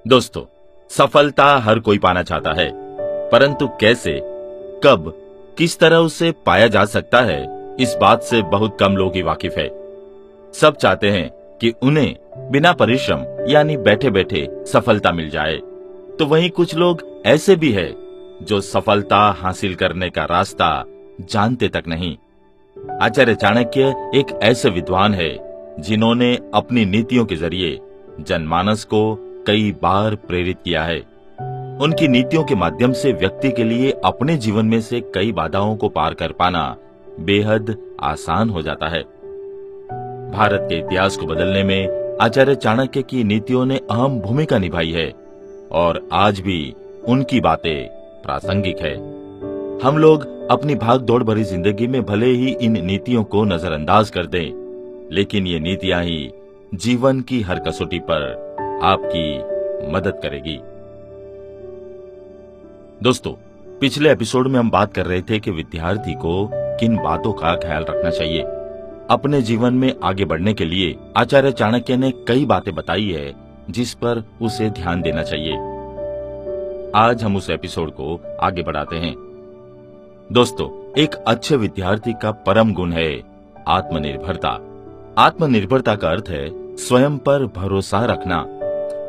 दोस्तों, सफलता हर कोई पाना चाहता है, परंतु कैसे, कब, किस तरह उसे पाया जा सकता है, इस बात से बहुत कम लोग ही वाकिफ है। सब चाहते हैं कि उन्हें बिना परिश्रम यानी बैठे बैठे सफलता मिल जाए। तो वहीं कुछ लोग ऐसे भी हैं जो सफलता हासिल करने का रास्ता जानते तक नहीं। आचार्य चाणक्य एक ऐसे विद्वान है जिन्होंने अपनी नीतियों के जरिए जनमानस को कई बार प्रेरित किया है। उनकी नीतियों के माध्यम से व्यक्ति के लिए अपने जीवन में से कई बाधाओं को पार कर पाना बेहद आसान हो जाता है। भारत के इतिहास को बदलने में आचार्य चाणक्य की नीतियों ने अहम भूमिका निभाई है और आज भी उनकी बातें प्रासंगिक है। हम लोग अपनी भाग दौड़ भरी जिंदगी में भले ही इन नीतियों को नजरअंदाज कर दें, लेकिन ये नीतियां ही जीवन की हर कसौटी पर आपकी मदद करेगी। दोस्तों, पिछले एपिसोड में हम बात कर रहे थे कि विद्यार्थी को किन बातों का ख्याल रखना चाहिए। अपने जीवन में आगे बढ़ने के लिए आचार्य चाणक्य ने कई बातें बताई है जिस पर उसे ध्यान देना चाहिए। आज हम उस एपिसोड को आगे बढ़ाते हैं। दोस्तों, एक अच्छे विद्यार्थी का परम गुण है आत्मनिर्भरता। आत्मनिर्भरता का अर्थ है स्वयं पर भरोसा रखना।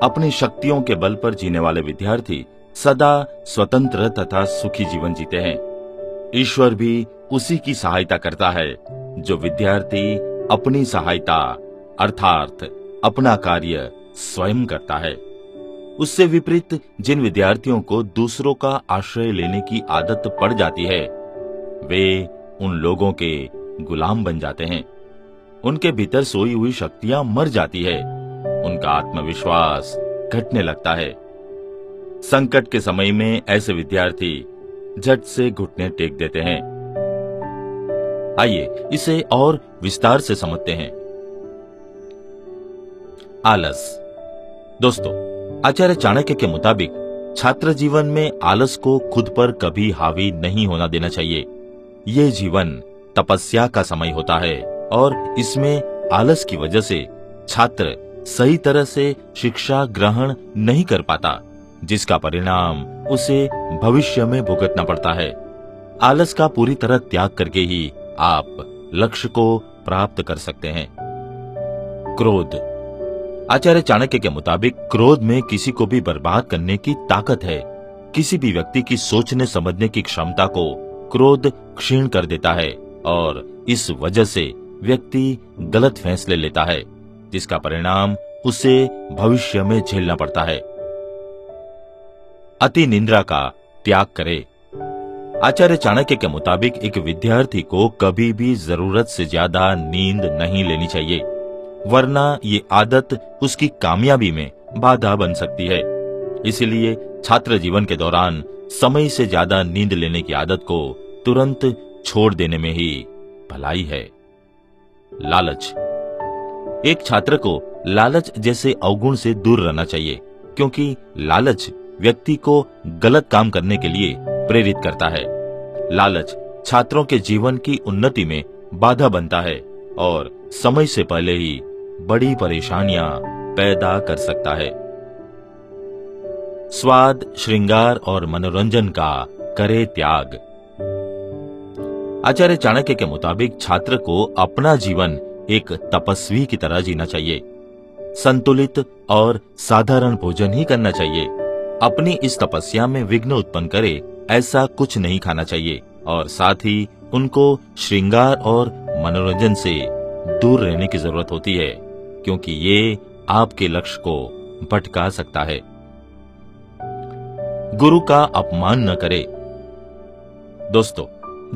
अपनी शक्तियों के बल पर जीने वाले विद्यार्थी सदा स्वतंत्र तथा सुखी जीवन जीते हैं। ईश्वर भी उसी की सहायता करता है जो विद्यार्थी अपनी सहायता अर्थात अपना कार्य स्वयं करता है। उससे विपरीत जिन विद्यार्थियों को दूसरों का आश्रय लेने की आदत पड़ जाती है, वे उन लोगों के गुलाम बन जाते हैं। उनके भीतर सोई हुई शक्तियां मर जाती है। उनका आत्मविश्वास घटने लगता है। संकट के समय में ऐसे विद्यार्थी झट से घुटने टेक देते हैं। आइए इसे और विस्तार से समझते हैं। आलस। दोस्तों, आचार्य चाणक्य के मुताबिक छात्र जीवन में आलस को खुद पर कभी हावी नहीं होना देना चाहिए। ये जीवन तपस्या का समय होता है और इसमें आलस की वजह से छात्र सही तरह से शिक्षा ग्रहण नहीं कर पाता, जिसका परिणाम उसे भविष्य में भुगतना पड़ता है। आलस का पूरी तरह त्याग करके ही आप लक्ष्य को प्राप्त कर सकते हैं। क्रोध। आचार्य चाणक्य के मुताबिक क्रोध में किसी को भी बर्बाद करने की ताकत है। किसी भी व्यक्ति की सोचने समझने की क्षमता को क्रोध क्षीण कर देता है और इस वजह से व्यक्ति गलत फैसले लेता है, जिसका परिणाम उसे भविष्य में झेलना पड़ता है। अति निंद्रा का त्याग करे। आचार्य चाणक्य के मुताबिक एक विद्यार्थी को कभी भी जरूरत से ज्यादा नींद नहीं लेनी चाहिए, वरना ये आदत उसकी कामयाबी में बाधा बन सकती है। इसलिए छात्र जीवन के दौरान समय से ज्यादा नींद लेने की आदत को तुरंत छोड़ देने में ही भलाई है। लालच। एक छात्र को लालच जैसे अवगुण से दूर रहना चाहिए, क्योंकि लालच व्यक्ति को गलत काम करने के लिए प्रेरित करता है। लालच छात्रों के जीवन की उन्नति में बाधा बनता है और समय से पहले ही बड़ी परेशानियां पैदा कर सकता है। स्वाद, श्रृंगार और मनोरंजन का करे त्याग। आचार्य चाणक्य के मुताबिक छात्र को अपना जीवन एक तपस्वी की तरह जीना चाहिए। संतुलित और साधारण भोजन ही करना चाहिए। अपनी इस तपस्या में विघ्न उत्पन्न करे ऐसा कुछ नहीं खाना चाहिए और साथ ही उनको श्रृंगार और मनोरंजन से दूर रहने की जरूरत होती है, क्योंकि ये आपके लक्ष्य को भटका सकता है। गुरु का अपमान न करे। दोस्तों,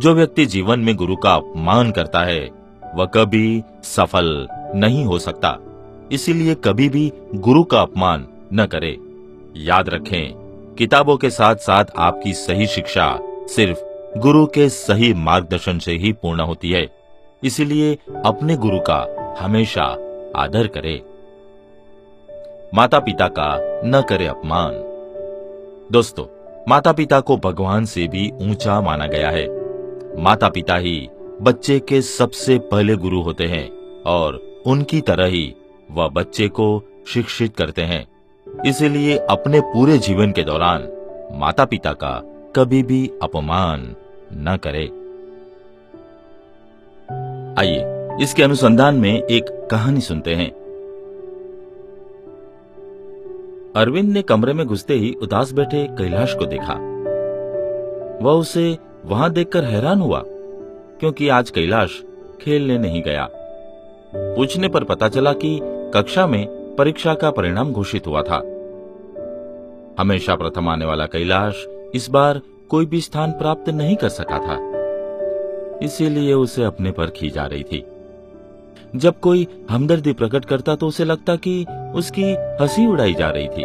जो व्यक्ति जीवन में गुरु का अपमान करता है वह कभी सफल नहीं हो सकता। इसीलिए कभी भी गुरु का अपमान न करे। याद रखें, किताबों के साथ साथ आपकी सही शिक्षा सिर्फ गुरु के सही मार्गदर्शन से ही पूर्ण होती है। इसीलिए अपने गुरु का हमेशा आदर करें। माता पिता का न करे अपमान। दोस्तों, माता पिता को भगवान से भी ऊंचा माना गया है। माता पिता ही बच्चे के सबसे पहले गुरु होते हैं और उनकी तरह ही वह बच्चे को शिक्षित करते हैं। इसीलिए अपने पूरे जीवन के दौरान माता पिता का कभी भी अपमान न करे। आइए इसके अनुसंधान में एक कहानी सुनते हैं। अरविंद ने कमरे में घुसते ही उदास बैठे कैलाश को देखा। वह उसे वहां देखकर हैरान हुआ, क्योंकि आज कैलाश खेलने नहीं गया। पूछने पर पता चला कि कक्षा में परीक्षा का परिणाम घोषित हुआ था। हमेशा प्रथम आने वाला कैलाश इस बार कोई भी स्थान प्राप्त नहीं कर सका था, इसीलिए उसे अपने पर खींच आ रही थी। जब कोई हमदर्दी प्रकट करता तो उसे लगता कि उसकी हंसी उड़ाई जा रही थी।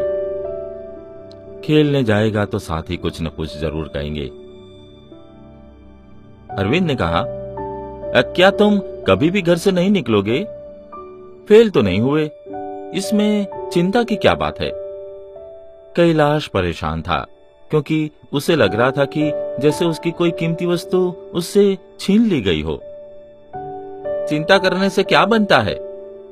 खेलने जाएगा तो साथ ही कुछ न कुछ जरूर कहेंगे। अरविंद ने कहा, क्या तुम कभी भी घर से नहीं निकलोगे? फेल तो नहीं हुए, इसमें चिंता की क्या बात है? कैलाश परेशान था, क्योंकि उसे लग रहा था कि जैसे उसकी कोई कीमती वस्तु उससे छीन ली गई हो। चिंता करने से क्या बनता है?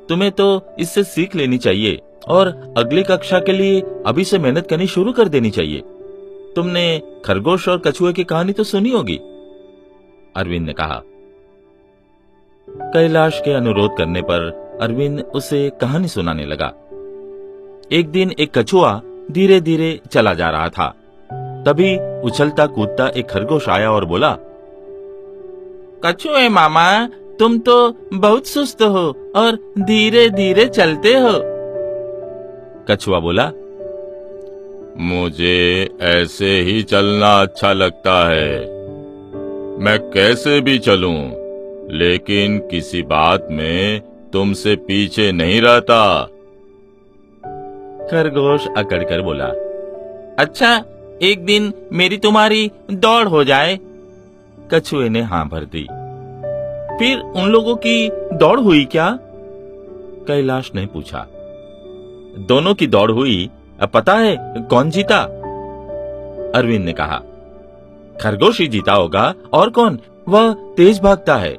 तुम्हें तो इससे सीख लेनी चाहिए और अगली कक्षा के लिए अभी से मेहनत करनी शुरू कर देनी चाहिए। तुमने खरगोश और कछुए की कहानी तो सुनी होगी, अरविंद ने कहा। कैलाश के अनुरोध करने पर अरविंद उसे कहानी सुनाने लगा। एक दिन एक कछुआ धीरे धीरे चला जा रहा था। तभी उछलता कूदता एक खरगोश आया और बोला, कछुए मामा, तुम तो बहुत सुस्त हो और धीरे धीरे चलते हो। कछुआ बोला, मुझे ऐसे ही चलना अच्छा लगता है। मैं कैसे भी चलूं, लेकिन किसी बात में तुमसे पीछे नहीं रहता। खरगोश अकड़कर बोला, अच्छा, एक दिन मेरी तुम्हारी दौड़ हो जाए। कछुए ने हां भर दी। फिर उन लोगों की दौड़ हुई क्या? कैलाश ने पूछा। दोनों की दौड़ हुई। अब पता है कौन जीता? अरविंद ने कहा, खरगोश ही जीता होगा, और कौन? वह तेज भागता है।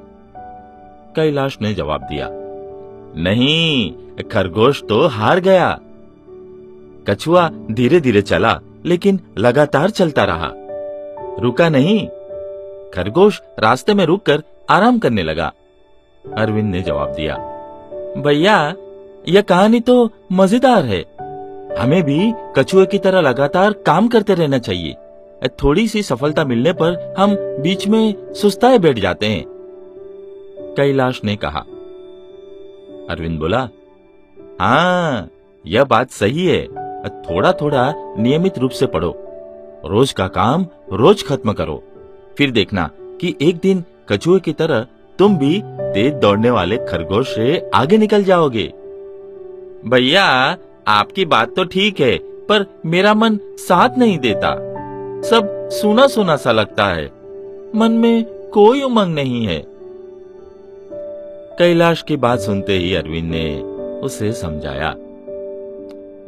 कैलाश ने जवाब दिया, नहीं, खरगोश तो हार गया। कछुआ धीरे धीरे चला, लेकिन लगातार चलता रहा, रुका नहीं। खरगोश रास्ते में रुककर आराम करने लगा। अरविंद ने जवाब दिया, भैया, यह कहानी तो मजेदार है। हमें भी कछुए की तरह लगातार काम करते रहना चाहिए। थोड़ी सी सफलता मिलने पर हम बीच में सुस्ताए बैठ जाते हैं, कैलाश ने कहा। अरविंद बोला, हाँ, यह बात सही है। थोड़ा थोड़ा नियमित रूप से पढ़ो, रोज का काम रोज खत्म करो, फिर देखना कि एक दिन कछुए की तरह तुम भी तेज दौड़ने वाले खरगोश से आगे निकल जाओगे। भैया, आपकी बात तो ठीक है, पर मेरा मन साथ नहीं देता। सब सूना सूना सा लगता है, मन में कोई उमंग नहीं है। कैलाश की बात सुनते ही अरविंद ने उसे समझाया,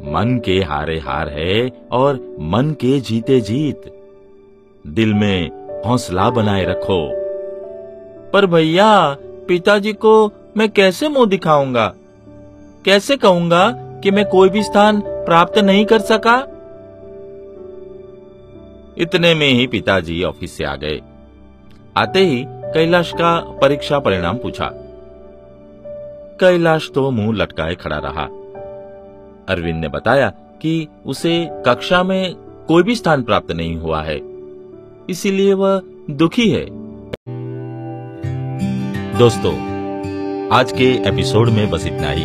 मन के हारे हार है और मन के जीते जीत। दिल में हौसला बनाए रखो। पर भैया, पिताजी को मैं कैसे मुंह दिखाऊंगा? कैसे कहूंगा कि मैं कोई भी स्थान प्राप्त नहीं कर सका? इतने में ही पिताजी ऑफिस से आ गए। आते ही कैलाश का परीक्षा परिणाम पूछा। कैलाश तो मुंह लटकाए खड़ा रहा। अरविंद ने बताया कि उसे कक्षा में कोई भी स्थान प्राप्त नहीं हुआ है, इसीलिए वह दुखी है। दोस्तों, आज के एपिसोड में बस इतना ही।